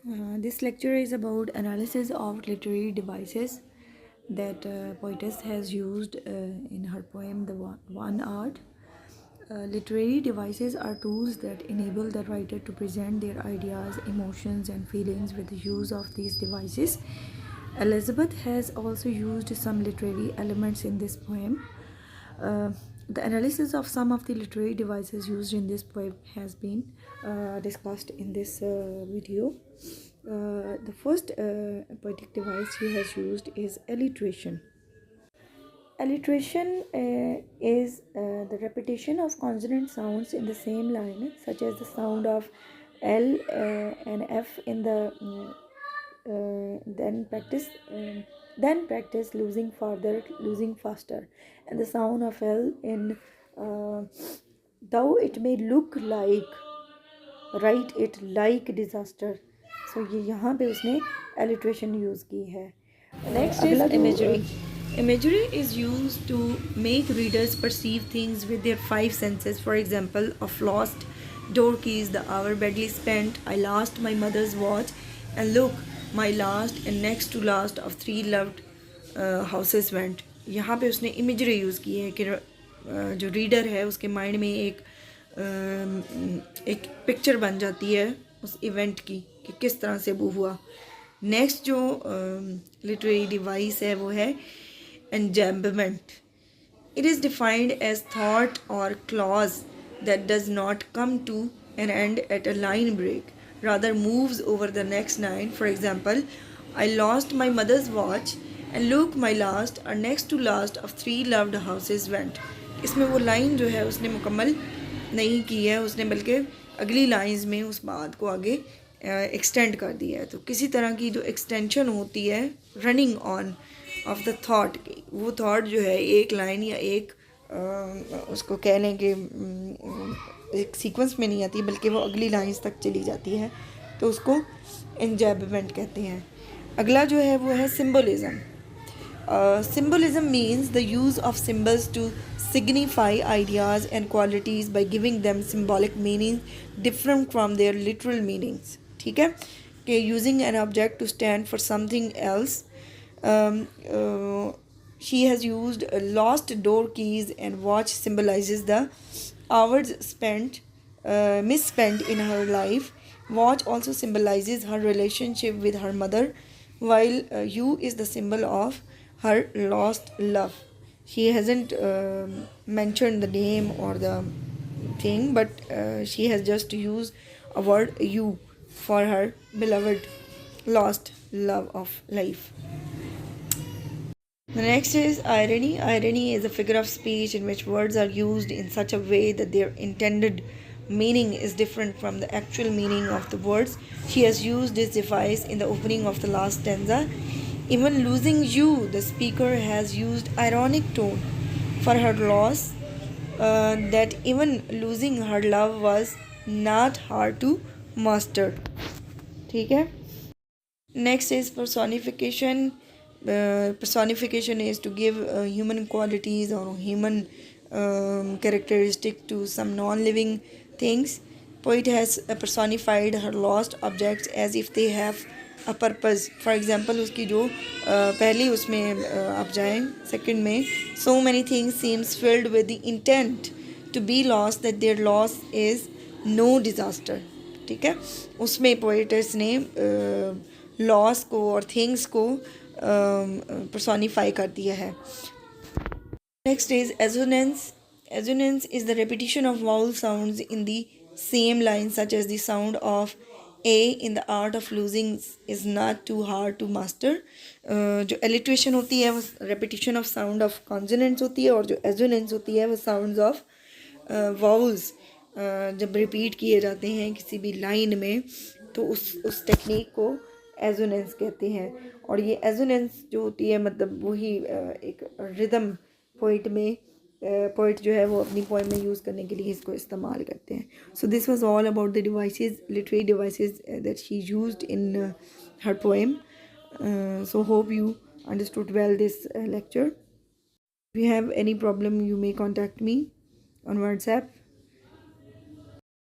This lecture is about analysis of literary devices that poetess has used in her poem The One Art. Literary devices are tools that enable the writer to present their ideas, emotions, and feelings with the use of these devices. Elizabeth has also used some literary elements in this poem. Uh, the analysis of some of the literary devices used in this poem has been discussed in this video. The first poetic device she has used is alliteration. Alliteration is the repetition of consonant sounds in the same line, such as the sound of L and F in the then practice losing farther, losing faster, and the sound of L in though it may look like, write it like disaster. So ये यहाँ पे उसने alliteration use की है. Next is अगला जो imagery. Imagery is used to make readers perceive things with their five senses. For example, of lost door keys, the hour badly spent, I lost my mother's watch, and look, my last and next to last of three loved houses went. यहाँ पे उसने imagery use की है कि जो reader है उसके mind में एक पिक्चर बन जाती है उस इवेंट की कि किस तरह से वो हुआ. नेक्स्ट जो लिटरेरी डिवाइस है वो है enjambment. It is defined as thought or clause that does not come to an end at a line break, rather moves over the next line. For example, I lost my mother's watch and look, my last or next to last of three loved houses went. इसमें वो line जो है उसने मुकम्मल नहीं की है, उसने बल्कि अगली लाइंस में उस बात को आगे एक्सटेंड कर दिया है. तो किसी तरह की जो एक्सटेंशन होती है running on off the thought की, वो थॉट जो है एक लाइन या एक उसको कह लें कि एक सीक्वेंस में नहीं आती बल्कि वो अगली लाइंस तक चली जाती है, तो उसको एंजैबमेंट कहते हैं. अगला जो है वो है सिम्बोलिज़म. Symbolism means the use of symbols to signify ideas and qualities by giving them symbolic meaning different from their literal meanings. ठीक है कि using an object to stand for something else. She has used lost door keys and watch symbolizes the hours spent misspent in her life. Watch also symbolizes her relationship with her mother, while U is the symbol of her lost love. She hasn't mentioned the name or the thing, but she has just used a word U for her beloved lost love of life. The next is irony. Irony is a figure of speech in which words are used in such a way that their intended meaning is different from the actual meaning of the words. She has used this device in the opening of the last stanza. Even losing you, the speaker has used ironic tone for her loss, that even losing her love was not hard to master. ठीक है. Next is personification. Personification is to give human qualities or human characteristic to some non-living things. Poet has personified her lost objects as if they have a purpose. For example, उसकी जो पहली उसमें आप जाएं second में, so many things seems filled with the intent to be lost that their loss is no disaster. ठीक है, उसमें पोएट्स ने लॉस को और थिंग्स को पर्सोनिफाई कर दिया है. Next is assonance. Assonance is the repetition of vowel sounds in the same line, such as the sound of A in the art of losing is not too hard to master. जो alliteration होती है वो repetition of sound of consonants होती है, और जो assonance होती है वो sounds of vowels जब repeat किए जाते हैं किसी भी line में, तो उस टेक्निक को एजोनेंस कहते हैं. और ये एजोनेंस जो होती है मतलब वही एक रिदम पोइट में पोइट जो है वो अपनी पोइम में यूज़ करने के लिए इसको इस्तेमाल करते हैं. So this was all about the devices, literary devices that she used in her poem. So hope you understood well this lecture. If you have any problem, you may contact me on WhatsApp.